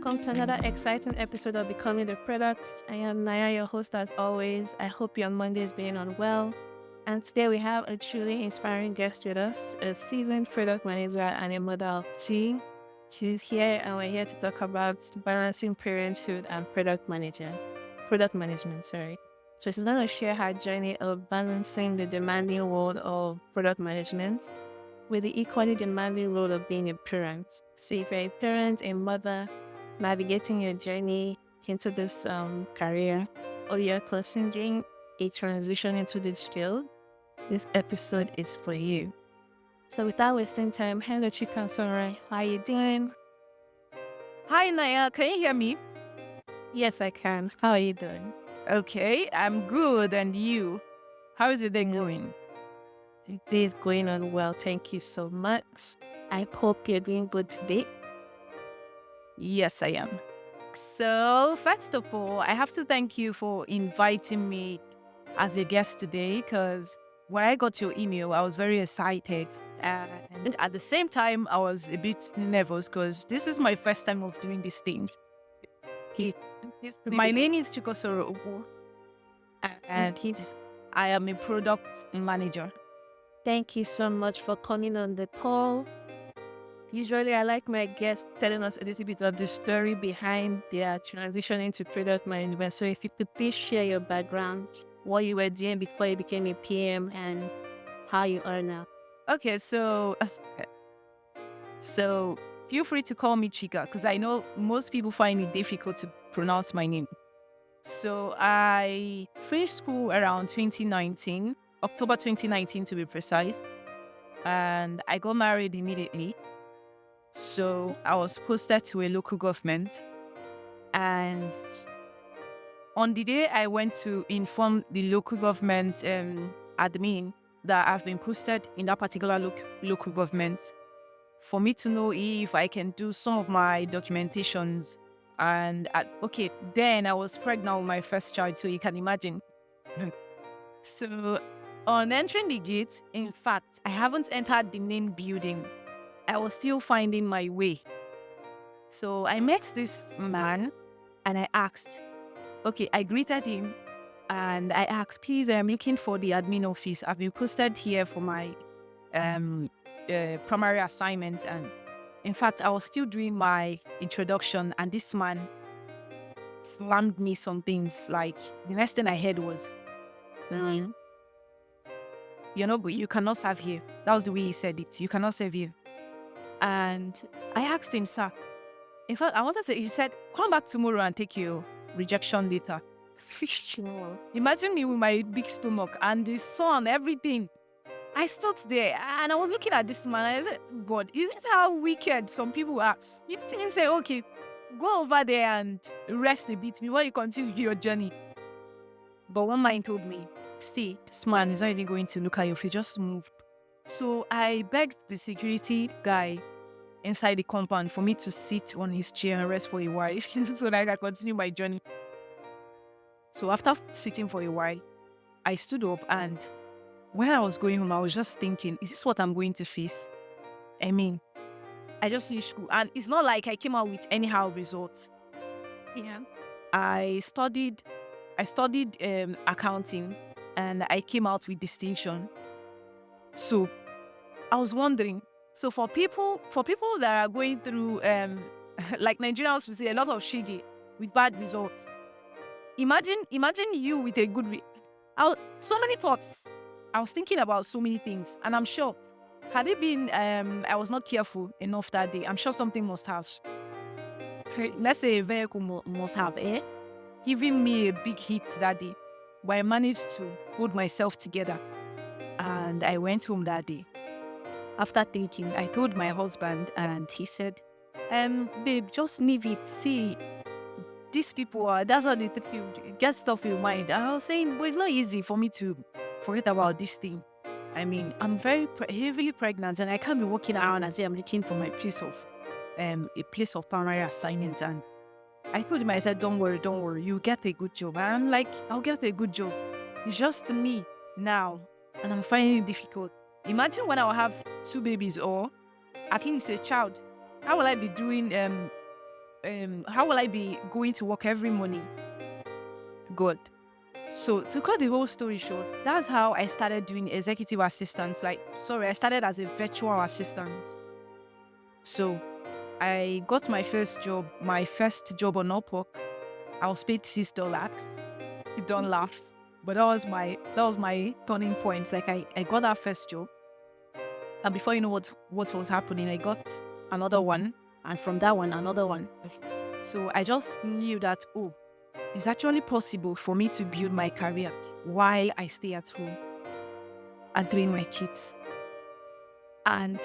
welcome to another exciting episode of Becoming the Product. I am Naya, your host as always. I hope your Monday is being on well. And today we have a truly inspiring guest with us, a seasoned product manager and a mother of two. She's here and we're here to talk about balancing parenthood and product management, sorry. So she's going to share her journey of balancing the demanding world of product management with the equally demanding role of being a parent. So if you're a parent, a mother, navigating your journey into this career, or you're considering a transition into this field, this episode is for you. So without wasting time, hello Chika, sorry. How you doing? Hi, Naya. Can you hear me? Yes, I can. How are you doing? Okay, I'm good. And you? How is your day going? The day is going on well. Thank you so much. I hope you're doing good today. Yes, I am. So, first of all, I have to thank you for inviting me as a guest today because when I got your email, I was very excited. And at the same time, I was a bit nervous because this is my first time of doing this thing. My name is Chika and I am a product manager. Thank you so much for coming on the call. Usually, I like my guests telling us a little bit of the story behind their transition into product management. So, if you could please share your background, what you were doing before you became a PM, and how you are now. Okay, so feel free to call me Chika because I know most people find it difficult to pronounce my name. So I finished school around 2019, October 2019 to be precise, and I got married immediately. So I was posted to a local government, and on the day I went to inform the local government admin that I've been posted in that particular local government, for me to know if I can do some of my documentations. And then I was pregnant with my first child, so you can imagine. So on entering the gate, in fact, I haven't entered the main building. I was still finding my way. So I met this man and I asked, I greeted him and I asked, please, I'm looking for the admin office. I've been posted here for my primary assignment. And in fact, I was still doing my introduction and this man slammed me some things. Like the next thing I heard was, you cannot serve here. That was the way he said it. You cannot serve here. And I asked him, sir, in fact, I wanted to say, he said, come back tomorrow and take your rejection letter. Imagine me with my big stomach and the sun, everything. I stood there and I was looking at this man and I said, God, isn't how wicked some people are? You didn't even say, okay, go over there and rest a bit before you continue your journey. But one man told me, see, this man is not even going to look at your face, just move. So I begged the security guy inside the compound for me to sit on his chair and rest for a while so that I can continue my journey. So after sitting for a while, I stood up and when I was going home, I was just thinking, is this what I'm going to face? I mean, I just finished school and it's not like I came out with anyhow results. Yeah. I studied accounting and I came out with distinction. So I was wondering, so for people that are going through like Nigerians would say a lot of shiggy with bad results. Imagine you with a good so many thoughts. I was thinking about so many things and I'm sure had it been I was not careful enough that day, I'm sure something must have. Let's say a vehicle must have given me a big hit that day. But I managed to hold myself together and I went home that day. After thinking, I told my husband and he said, babe, just leave it. See, these people that's how they take you, get stuff in your mind. And I was saying, but it's not easy for me to forget about this thing. I mean, I'm very heavily pregnant and I can't be walking around and say I'm looking for my place of a place of primary assignment. And I told him, I said, don't worry, you get a good job. And I'm like, I'll get a good job. It's just me now. And I'm finding it difficult. Imagine when I'll have two babies or at least a child. How will I be doing how will I be going to work every morning? Good. So to cut the whole story short, that's how I started doing executive assistance. I started as a virtual assistant. So I got my first job on Upwork. I was paid $6. You don't laugh, but that was my turning point. Like I got that first job, and before you know what was happening, I got another one, and from that one another one. So I just knew that it's actually possible for me to build my career while I stay at home and train my kids. And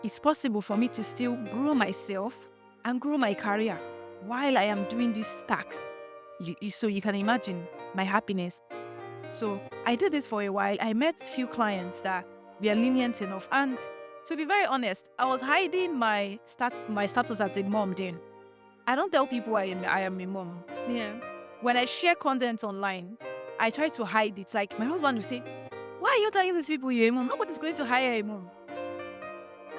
it's possible for me to still grow myself and grow my career while I am doing these tasks. So you can imagine my happiness. So I did this for a while. I met few clients that were lenient enough. And to be very honest, I was hiding my status as a mom then. I don't tell people I am a mom. Yeah. When I share content online, I try to hide it. Like my husband will say, "Why are you telling these people you're a mom? Nobody's going to hire a mom."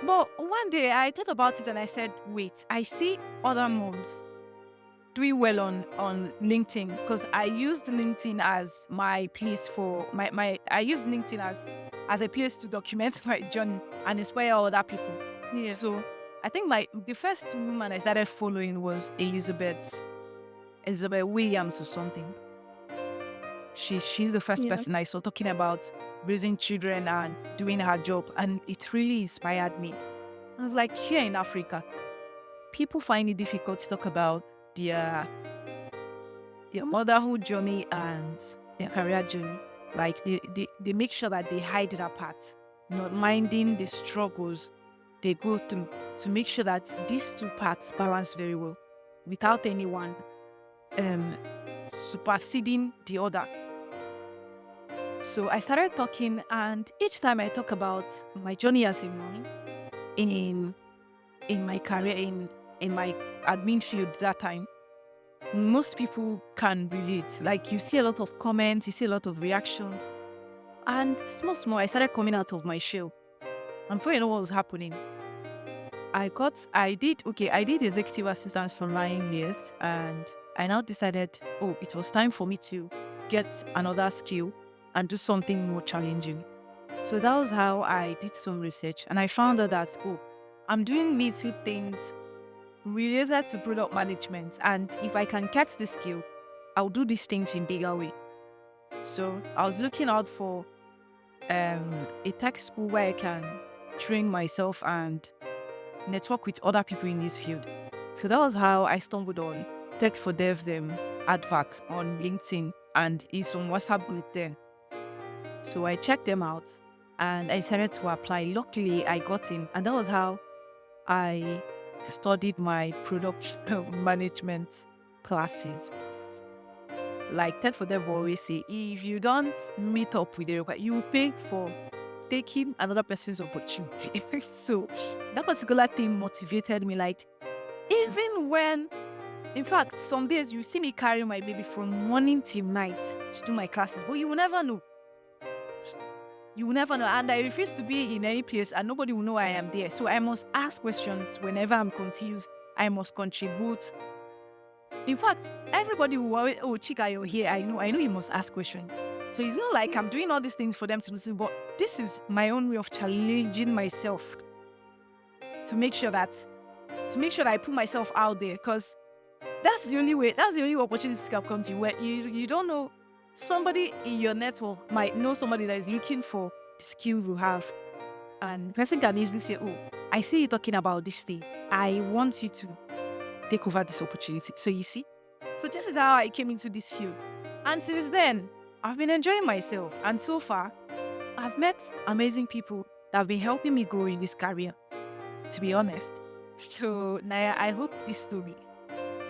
But one day I thought about it and I said, wait, I see other moms doing well on LinkedIn, because I used LinkedIn as my place for I used LinkedIn as a place to document my journey and inspire other people. Yeah. So I think the first woman I started following was Elizabeth Williams or something. She's the first Yeah. person I saw talking about raising children and doing her job, and it really inspired me. I was like, here in Africa, people find it difficult to talk about their motherhood journey and their career journey. Like they make sure that they hide that part, not minding the struggles they go through, to make sure that these two parts balance very well without anyone um superseding the other. So I started talking, and each time I talk about my journey as a mom in my career in my admin field that time, most people can relate. Like you see a lot of comments, you see a lot of reactions, and small, I started coming out of my shell. And before you know what was happening, I did executive assistance for 9 years, and I now decided, it was time for me to get another skill and do something more challenging. So that was how I did some research, and I found out that, I'm doing little things related to product management, and if I can catch the skill, I'll do these things in bigger way. So I was looking out for a tech school where I can train myself and network with other people in this field. So that was how I stumbled on Tech for Dev adverts on LinkedIn, and it's on WhatsApp group then. So I checked them out and I decided to apply. Luckily, I got in, and that was how I studied my product management classes. Like Tech for Dev always say, if you don't meet up with the requirement, you will pay for taking another person's opportunity. So that particular thing motivated me. Like, even when, in fact, some days you see me carry my baby from morning till night to do my classes, but you will never know. You will never know. And I refuse to be in any place and nobody will know I am there. So I must ask questions whenever I'm confused. I must contribute. In fact, everybody will always, Chika, you're here. I know you must ask questions. So it's not like I'm doing all these things for them to listen, but this is my own way of challenging myself to make sure that I put myself out there, because that's the only opportunities can come to you, where you don't know, somebody in your network might know somebody that is looking for the skill you have, and the person can easily say, I see you talking about this thing, I want you to take over this opportunity. So you see, so this is how I came into this field, and since then I've been enjoying myself, and so far I've met amazing people that have been helping me grow in this career, to be honest. So Naya, I hope this story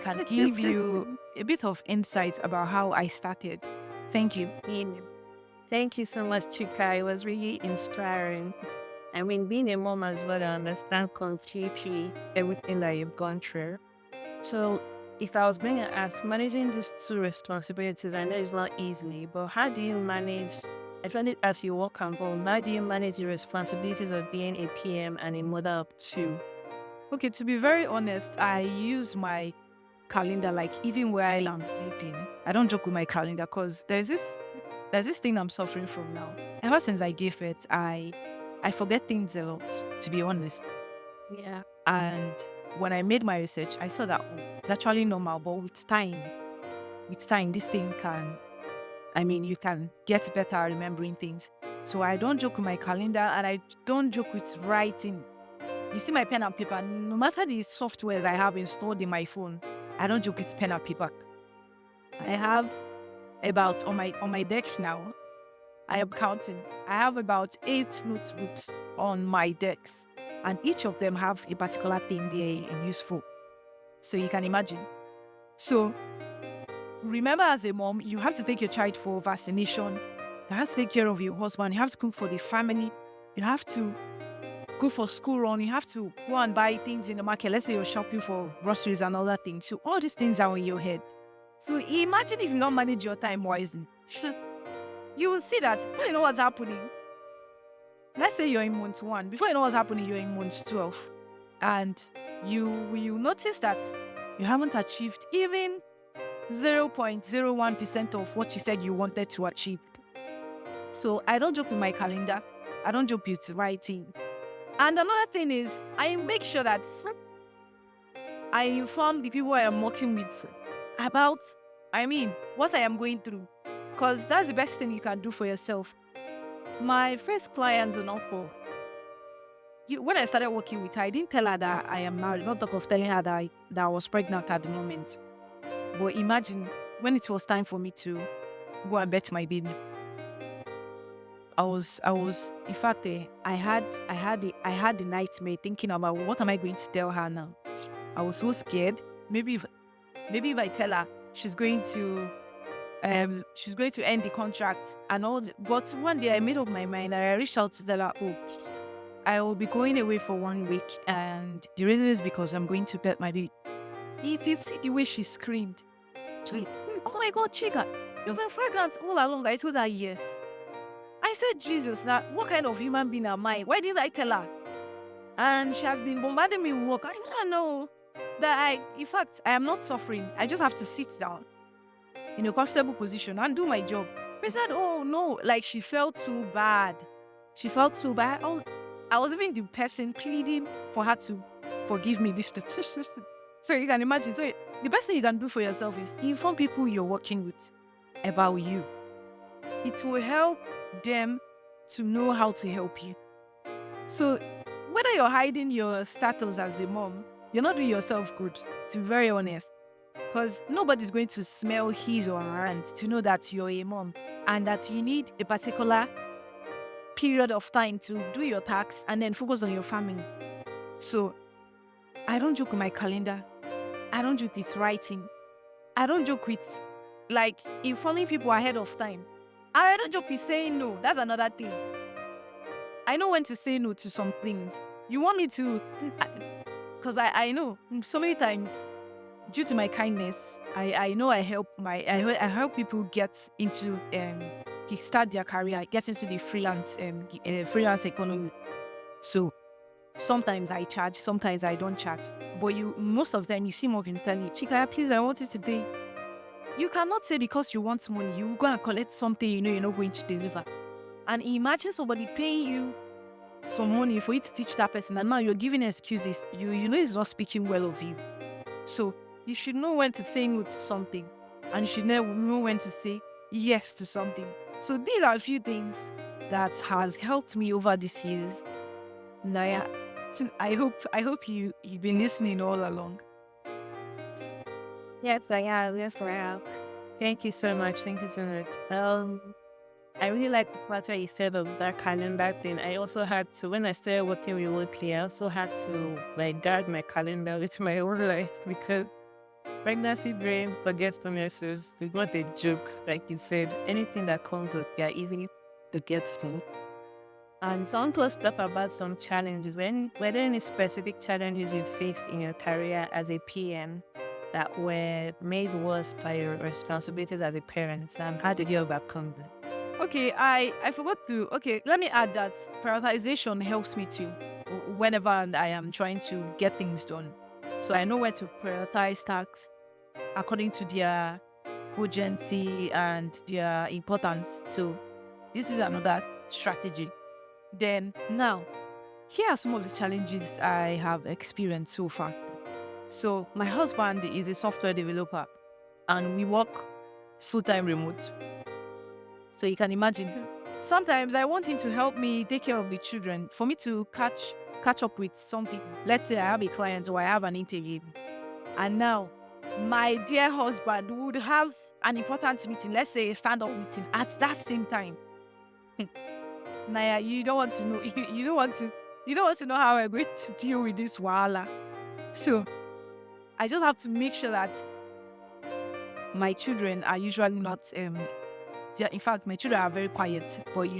can give you a bit of insight about how I started. Thank you. Thank you so much, Chika. It was really inspiring. I mean, being a mom as well, I understand completely everything that you've gone through. So, if I was going to ask, managing these two responsibilities, I know it's not easy, but how do you manage, especially as you work from home, how do you manage the responsibilities of being a PM and a mother of two? Okay, to be very honest, I use my calendar like even while I'm sleeping. I don't joke with my calendar because there's this thing I'm suffering from now. Ever since I gave it, I forget things a lot, to be honest. Yeah. And when I made my research, I saw that it's actually normal, but with time, this thing can, I mean, you can get better at remembering things. So I don't joke with my calendar and I don't joke with writing. You see my pen and paper, no matter the softwares I have installed in my phone, I don't joke with pen and paper. I have about on my decks now. I am counting. I have about 8 notebooks on my decks, and each of them have a particular thing they're useful. So you can imagine. So remember, as a mom, you have to take your child for vaccination. You have to take care of your husband. You have to cook for the family. You have to go for school run. You have to go and buy things in the market. Let's say you're shopping for groceries and other things. So all these things are in your head. So imagine if you don't manage your time wisely. You will see that before you know what's happening. Let's say you're in month 1. Before you know what's happening, you're in month 12. And you will notice that you haven't achieved even 0.01% of what you said you wanted to achieve. So I don't joke with my calendar. I don't joke with writing. And another thing is, I make sure that I inform the people I am working with about, what I am going through. Because that's the best thing you can do for yourself. My first client's an uncle. When I started working with her, I didn't tell her that I am married, not talk of telling her that I was pregnant at the moment. But imagine when it was time for me to go and bet my baby. In fact, I had the nightmare thinking about what am I going to tell her now. I was so scared. Maybe if I tell her she's going to end the contract and all. But one day I made up my mind and I reached out to tell her, oh, I will be going away for 1 week, and the reason is because I'm going to bet my baby. If you see the way she screamed, she's like, oh my God, Chika, you've been pregnant all along. I told her yes. I said, Jesus, now what kind of human being am I? Why didn't I tell her? And she has been bombarding me with work. I said, no, in fact, I am not suffering. I just have to sit down in a comfortable position and do my job. She said, oh no, like she felt so bad. She felt so bad. I was even the person pleading for her to forgive me this time. So you can imagine. So the best thing you can do for yourself is inform people you're working with about you. It will help them to know how to help you. So whether you're hiding your status as a mom, you're not doing yourself good, to be very honest. Because nobody's going to smell his or her hand to know that you're a mom and that you need a particular period of time to do your tasks and then focus on your family. So I don't joke with my calendar. I don't joke with writing. I don't joke with like informing people ahead of time. I don't joke with saying no. That's another thing. I know when to say no to some things. You want me to, because I know so many times due to my kindness, I know I help people get into start their career, get into the freelance economy. So sometimes I charge, sometimes I don't charge. But most of them you see more of them telling you, Chika, please, I want it today. You cannot say because you want money, you go and collect something you know you're not going to deliver. And imagine somebody paying you some money for you to teach that person, and now you're giving excuses. You know he's not speaking well of you. So you should know when to say no to something, and you should know when to say yes to something. So these are a few things that has helped me over these years. Naya, so I hope you've been listening all along. Yes, I am. Yes, I am. Thank you so much. Thank you so much. I really like the part where you said of that calendar thing. I also had to, when I started working remotely, I also had to like guard my calendar with my own life because pregnancy brain forgets promises. It's not a joke. Like you said, anything that comes with you are easily forgetful. Some plus stuff about some challenges. Were there any specific challenges you faced in your career as a PM that were made worse by your responsibilities as a parent? And how did you overcome them? Okay, I forgot to. Okay, let me add that prioritization helps me too. whenever I am trying to get things done. So I know where to prioritize tasks according to their urgency and their importance. So this is another strategy. Then now, here are some of the challenges I have experienced so far. So my husband is a software developer and we work full-time remote. So you can imagine, sometimes I want him to help me take care of the children for me to catch up with some people. Let's say I have a client or I have an interview. And now my dear husband would have an important meeting, let's say a stand-up meeting at that same time. Naya, you don't want to know you don't want to know how I'm going to deal with this wahala. So I just have to make sure that my children are usually not in fact my children are very quiet, but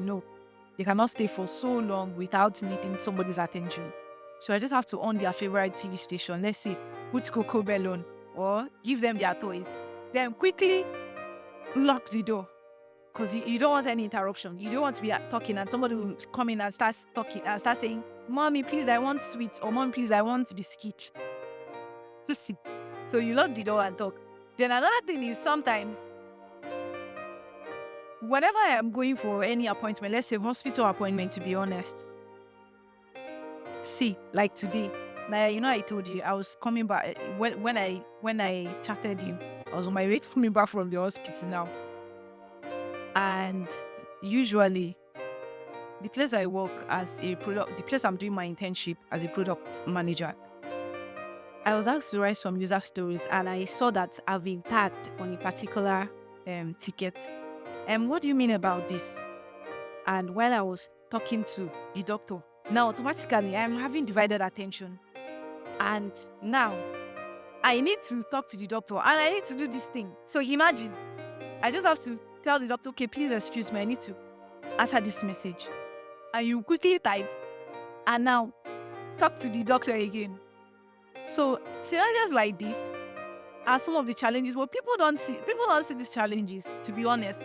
they cannot stay for so long without needing somebody's attention. So I just have to on their favorite TV station. Let's say put Coco Bell on or give them their toys. Then quickly lock the door. Because you don't want any interruption. You don't want to be talking and somebody will come in and start talking and start saying, "Mommy, please, I want sweets," or "Mom, please, I want biscuit." So you lock the door and talk. Then another thing is sometimes, whenever I am going for any appointment, let's say hospital appointment, to be honest. See, like today, Naya, I told you I was coming back when I chatted you. I was on my way to coming back from the hospital now. And usually, the place I work as the place I'm doing my internship as a product manager, I was asked to write some user stories, and I saw that I've been tagged on a particular ticket. What do you mean about this? And while I was talking to the doctor, now automatically I'm having divided attention, and now I need to talk to the doctor, and I need to do this thing. So imagine, I just have to tell the doctor, "Okay, please excuse me, I need to answer this message." And you quickly type and now talk to the doctor again. So scenarios like this are some of the challenges, but people don't see these challenges, to be honest.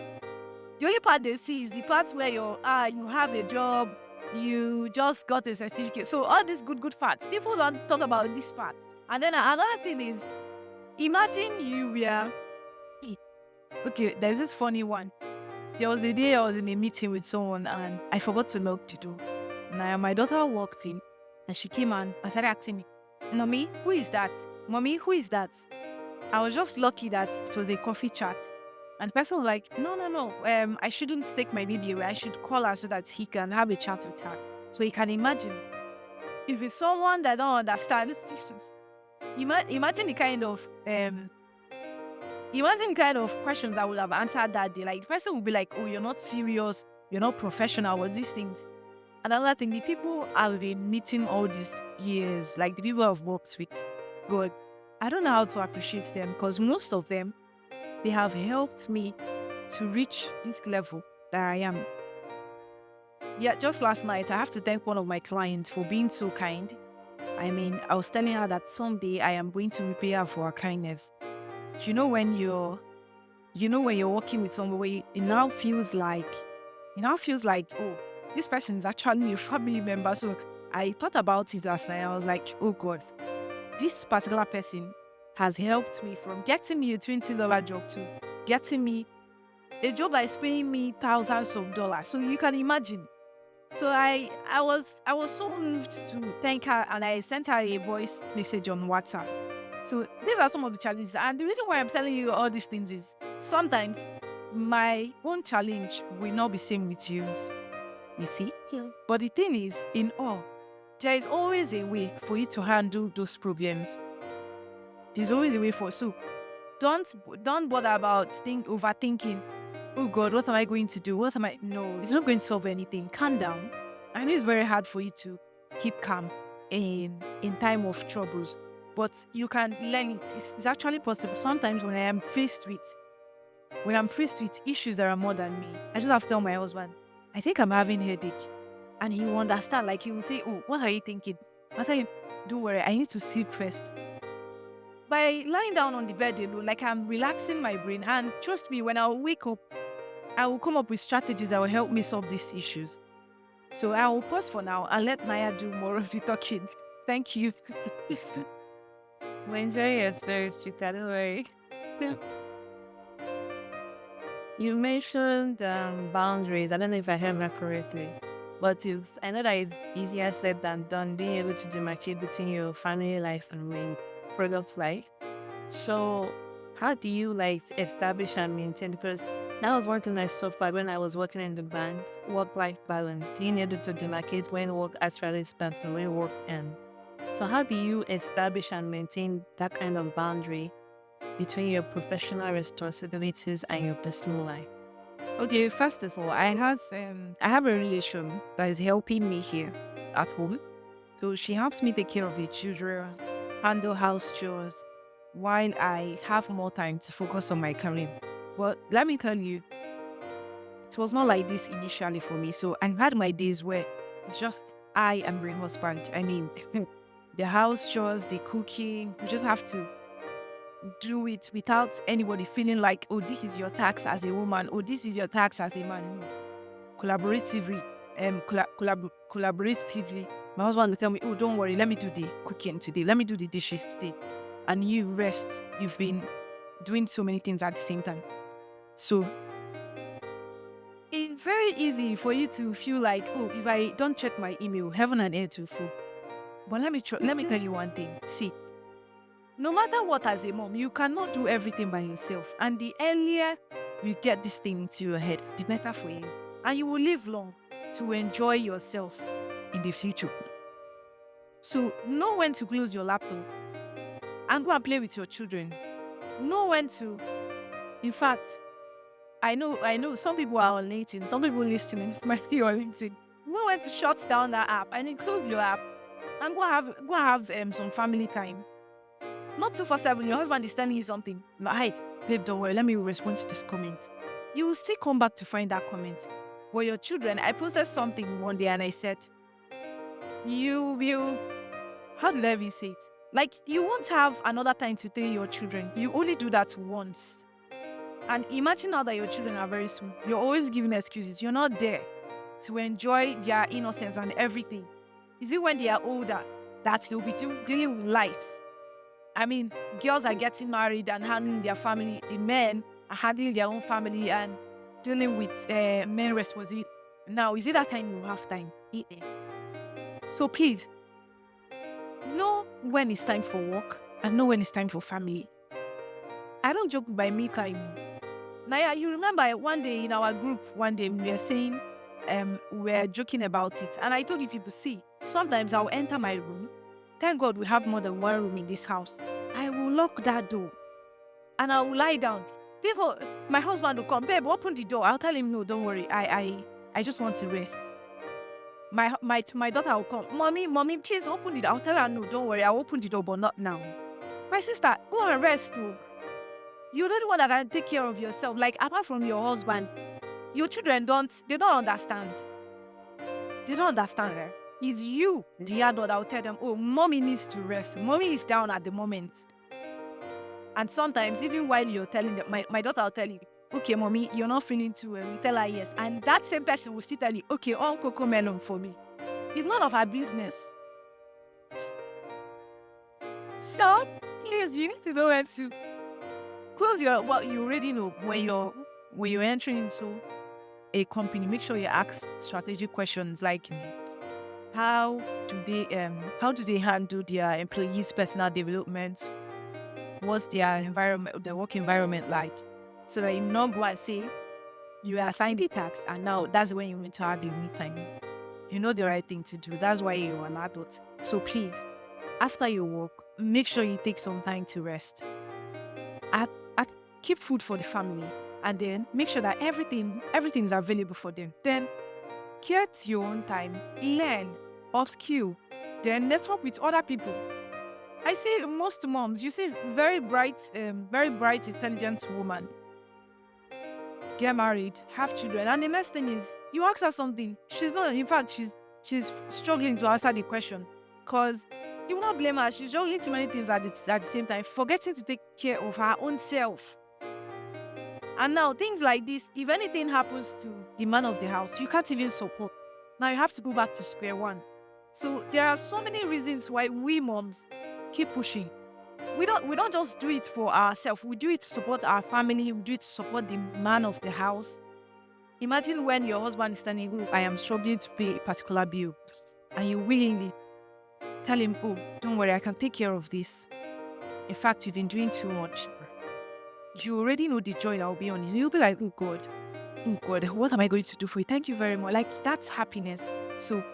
The only part they see is the part where you have a job, you just got a certificate. So all these good parts, people don't talk about this part. And then another thing is, imagine you were okay, there's this funny one. There was a day I was in a meeting with someone and I forgot to lock the door. Now my daughter walked in and she came and started asking me, "Mommy, who is that? Mommy, who is that?" I was just lucky that it was a coffee chat. And the person was like, no, I shouldn't take my baby away. I should call her so that he can have a chat with her. So you can imagine, if it's someone that don't understand, imagine the kind of questions I would have answered that day. Like the person would be like, "Oh, you're not serious, you're not professional," or these things. Another thing, the people I've been meeting all these years, like the people I've worked with, God, I don't know how to appreciate them, because most of them, they have helped me to reach this level that I am. Yeah, just last night, I have to thank one of my clients for being so kind. I mean, I was telling her that someday I am going to repay her for her kindness. When you're working with somebody, it now feels like, oh, this person is actually a family member. So I thought about it last night. I was like, oh God, this particular person has helped me from getting me a $20 job to getting me a job that is paying me thousands of dollars. So you can imagine. So I was so moved to thank her, and I sent her a voice message on WhatsApp. So these are some of the challenges. And the reason why I'm telling you all these things is sometimes my own challenge will not be same with yours. You see? Yeah. But the thing is, in all, there is always a way for you to handle those problems. There's always a way for. So don't bother about overthinking. Oh God, what am I going to do? No, it's not going to solve anything. Calm down. I know it's very hard for you to keep calm in time of troubles, but you can learn it. It's actually possible. Sometimes when I'm faced with issues that are more than me, I just have to tell my husband, "I think I'm having a headache," and he will understand. Like he will say, "Oh, what are you thinking?" I tell him, "Don't worry, I need to sleep first." By lying down on the bed alone, like I'm relaxing my brain, and trust me, when I wake up, I will come up with strategies that will help me solve these issues. So I will pause for now and let Naya do more of the talking. Thank you. Well, enjoy your search, Chika, don't worry. You mentioned boundaries. I don't know if I heard that correctly, but I know that it's easier said than done being able to demarcate between your family life and main product life. So, how do you like establish and maintain? Because that was one thing I suffered when I was working in the bank, work-life balance, being able to demarcate when work actually starts and when work ends. So, how do you establish and maintain that kind of boundary between your professional responsibilities and your personal life? Okay, first of all, I have a relation that is helping me here at home. So she helps me take care of the children, handle house chores, while I have more time to focus on my career. But let me tell you, it was not like this initially for me. So I've had my days where it's just I and my husband. I mean, the house chores, the cooking, we just have to do it without anybody feeling like, oh, this is your tax as a woman, oh, this is your tax as a man. No. Collaboratively, collaboratively. My husband will tell me, oh, don't worry, let me do the cooking today, let me do the dishes today. And you rest. You've been doing so many things at the same time. So it's very easy for you to feel like, oh, if I don't check my email, heaven and earth will fall. But let me tell you one thing. See, no matter what, as a mom, you cannot do everything by yourself. And the earlier you get this thing into your head, the better for you. And you will live long to enjoy yourselves in the future. So know when to close your laptop and go and play with your children. Know when to. In fact, I know some people are on LinkedIn, some people listening might be on LinkedIn. Know when to shut down that app and then close your app and go have some family time. Not 247. Your husband is telling you something. Like, hey, babe, don't worry. Let me respond to this comment. You will still come back to find that comment. But your children, I posted something one day and I said, you will, how did I even say it? Like, you won't have another time to tell your children. You only do that once. And imagine now that your children are very small. You're always giving excuses. You're not there to enjoy their innocence and everything. Is it when they are older that they'll be dealing with life? I mean, girls are getting married and handling their family. The men are handling their own family and dealing with men responsibility. Now, is it that time you have time? So please, know when it's time for work and know when it's time for family. I don't joke by me time. Naya, you remember one day in our group, one day we were saying, we were joking about it. And I told you people, see, sometimes I'll enter my room. Thank God we have more than one room in this house. I will lock that door and I will lie down. People, my husband will come, babe, open the door. I'll tell him, no, don't worry. I just want to rest. My daughter will come, mommy, please open the door. I'll tell her, no, don't worry. I'll open the door, but not now. My sister, go and rest too. You're the one that can take care of yourself. Like, apart from your husband, your children don't understand. They don't understand. Eh? It's you, the adult, that will tell them, oh, mommy needs to rest. Mommy is down at the moment. And sometimes, even while you're telling them, my daughter will tell you, okay, mommy, you're not feeling too well. You tell her yes. And that same person will still tell you, okay, all cocoa melon for me. It's none of her business. Stop. Please, you need to know when to close your, well, you already know when you're entering into a company, make sure you ask strategic questions like how do they handle their employees' personal development? What's their environment, their work environment like? So that you know what say you are assigned the task and now that's when you need to have your me time. You know the right thing to do. That's why you're an adult. So please, after your work, make sure you take some time to rest. Keep food for the family and then make sure that everything is available for them. Then get your own time, learn, upskill, then network with other people. I see most moms, you see very bright, intelligent woman get married, have children, and the next thing is you ask her something. She's not. In fact, she's struggling to answer the question because you will not blame her. She's juggling too many things at the same time, forgetting to take care of her own self. And now things like this, if anything happens to the man of the house, you can't even support. Now you have to go back to square one. So there are so many reasons why we moms keep pushing. We don't just do it for ourselves. We do it to support our family. We do it to support the man of the house. Imagine when your husband is telling you, I am struggling to pay a particular bill, and you willingly tell him, oh, don't worry, I can take care of this. In fact, you've been doing too much. You already know the joy that will be on you. You'll be like, oh God, what am I going to do for you? Thank you very much. Like, that's happiness. So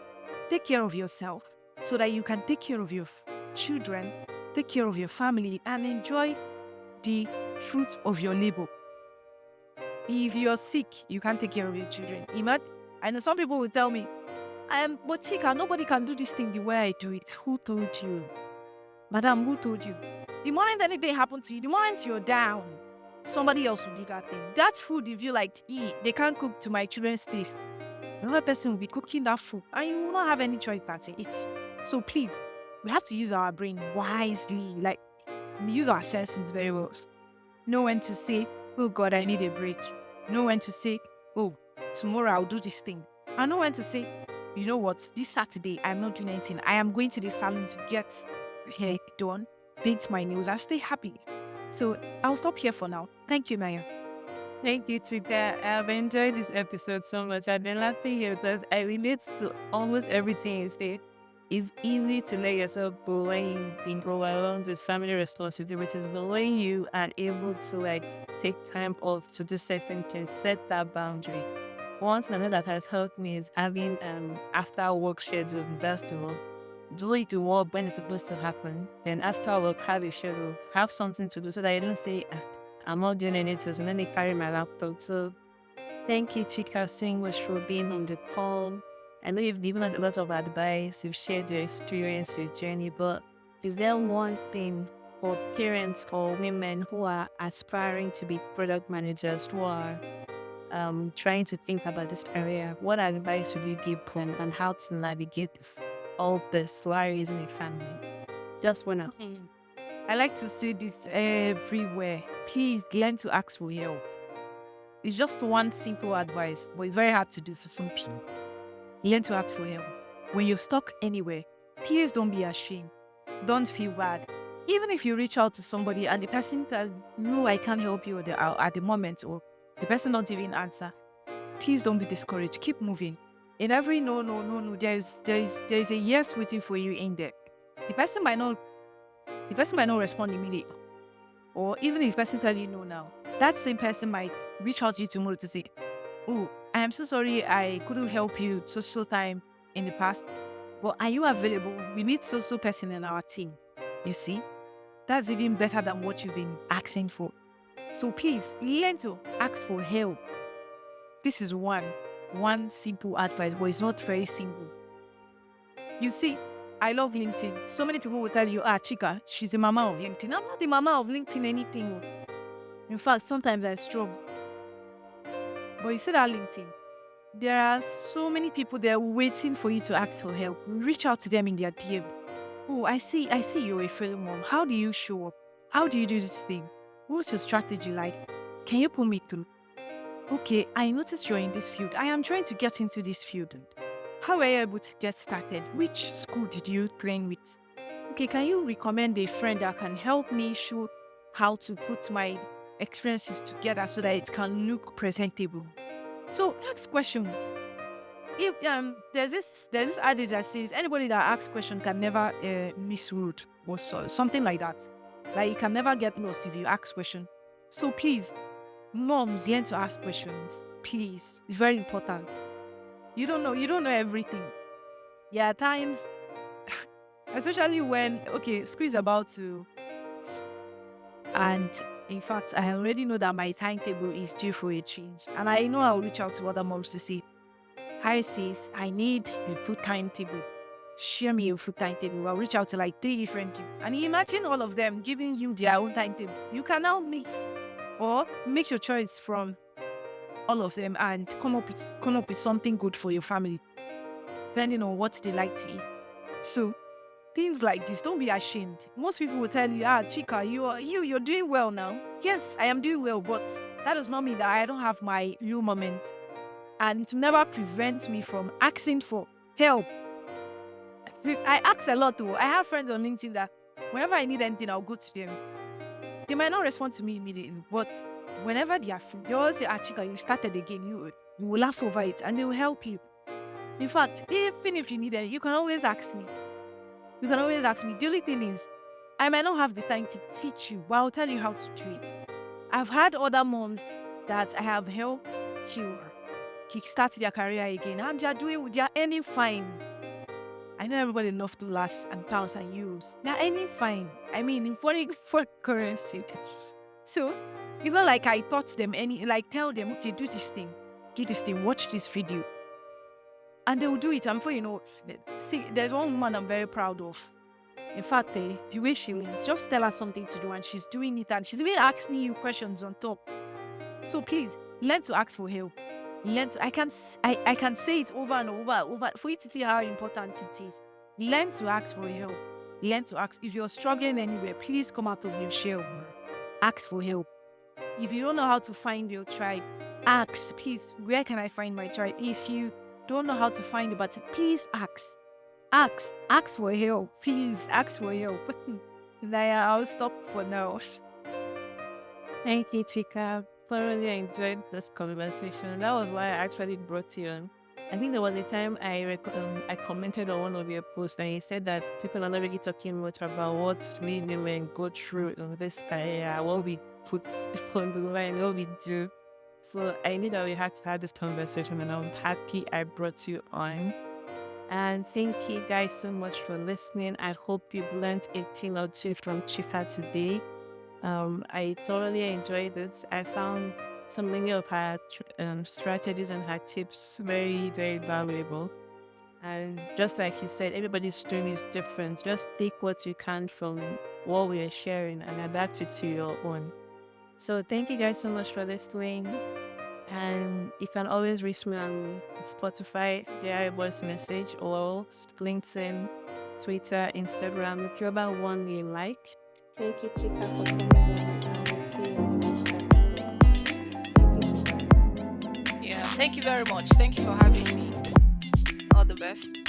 take care of yourself so that you can take care of your children, take care of your family, and enjoy the fruits of your labor. If you're sick, you can't take care of your children. I know some people will tell me, but Chika, nobody can do this thing the way I do it. Who told you? Madam, who told you? The moment anything happens to you, the moment you're down, somebody else will do that thing. That food, if you like, they can't cook to my children's taste. Another person will be cooking that food, and you will not have any choice but to eat. So please, we have to use our brain wisely. Like, we use our senses very well. Know when to say, oh God, I need a break. Know when to say, oh, tomorrow I'll do this thing. I know when to say, you know what, this Saturday I'm not doing anything. I am going to the salon to get hair done, paint my nails, and stay happy. So I'll stop here for now. Thank you, Naya. Thank you, Chika. I've enjoyed this episode so much. I've been laughing here because I relate to almost everything you say. It's easy to let yourself go when you've been overwhelmed with family responsibilities, but when you are able to like take time off to do certain things, set that boundary. One thing that has helped me is having after work schedule. Best of all, do it to work when it's supposed to happen. Then after work, have a schedule, have something to do so that you don't say, "Ah, I'm not doing anything." So then they carry my laptop. So thank you, Chika, so much for being on the call. I know you've given us a lot of advice, you've shared your experience, your journey, but is there one thing for parents or women who are aspiring to be product managers, who are trying to think about this area? What advice would you give them on how to navigate all this while raising a family? Just wanna. I like to say this everywhere. Please learn to ask for help. It's just one simple advice, but it's very hard to do for some people. Learn to ask for help. When you're stuck anywhere, please don't be ashamed. Don't feel bad. Even if you reach out to somebody and the person says, no, I can't help you at the moment, or the person not even answer, please don't be discouraged. Keep moving. In every no, there's a yes waiting for you in there. The person might not respond immediately. Or even if the person tells you no now, that same person might reach out to you tomorrow to say, oh, I am so sorry I couldn't help you so time in the past. But are you available? We need so person in our team. You see? That's even better than what you've been asking for. So please learn to ask for help. This is one simple advice, but it's not very simple. You see, I love LinkedIn. So many people will tell you, Chika, she's the mama of LinkedIn. I'm not the mama of LinkedIn anything. In fact, sometimes I struggle. But you see that LinkedIn, there are so many people there waiting for you to ask for help. Reach out to them in their DM. Oh, I see you're a fellow mom. How do you show up? How do you do this thing? What's your strategy like? Can you put me through? Okay, I noticed you're in this field. I am trying to get into this field. How were you able to get started? Which school did you train with? Okay, can you recommend a friend that can help me show how to put my experiences together so that it can look presentable? So ask questions. If there's this adage that says anybody that asks questions can never miss road or something like that. Like you can never get lost if you ask questions. So please, moms, learn to ask questions. Please, it's very important. You don't know everything. There are times, especially when school is about to, and in fact, I already know that my timetable is due for a change, and I know I'll reach out to other moms to say, hi sis, I need a food timetable. Share me your food timetable. I'll reach out to like 3 different people. And imagine all of them giving you their own timetable. You can now mix or make your choice from all of them and come up with something good for your family, depending on what they like to eat. So things like this, don't be ashamed. Most people will tell you, Chika, you're doing well now. Yes, I am doing well, but that does not mean that I don't have my low moments. and it will never prevent me from asking for help. I ask a lot though. I have friends on LinkedIn that whenever I need anything, I'll go to them. They might not respond to me immediately, but whenever they are free, they always say, Chika, you started again. You will laugh over it and they will help you. In fact, even if you need it, you can always ask me. You can always ask me. The only thing is, I might not have the time to teach you, but I'll tell you how to do it. I've had other moms that I have helped to kickstart their career again, and they are earning fine. I know everybody loves to last and pounds and euros. They're earning fine. I mean, in foreign currency. So it's not like I taught them tell them, okay, do this thing, watch this video. And they will do it. And before you know, see, there's one woman I'm very proud of. In fact, the way she leans, just tell her something to do and she's doing it, and she's even asking you questions on top. So please, learn to ask for help. I can say it over and over for you to see how important it is. Learn to ask for help. Learn to ask. If you're struggling anywhere, please come out of your shell. Ask for help. If you don't know how to find your tribe, ask, please, where can I find my tribe? If you don't know how to find it, but please ask for help. Please ask for help. Naya, I'll stop for now. Thank you, Chika. Thoroughly enjoyed this conversation. That was why I actually brought you on. I think there was a time I commented on one of your posts and you said that people are not really talking much about what we women go through in this career, what we put on the line, what we do. So I knew that we had to have this conversation and I'm happy I brought you on. And thank you guys so much for listening. I hope you've learned a thing or two from Chika today. I thoroughly enjoyed it. I found so many of her strategies and her tips very, very valuable. And just like you said, everybody's story is different. Just take what you can from what we are sharing and adapt it to your own. So thank you guys so much for listening. And you can always reach me on Spotify via voice message or LinkedIn, Twitter, Instagram, whichever one you like. Thank you, Chika, for coming on. And we'll see you in the next episode. Thank you, Chika. Yeah, thank you very much. Thank you for having me. All the best.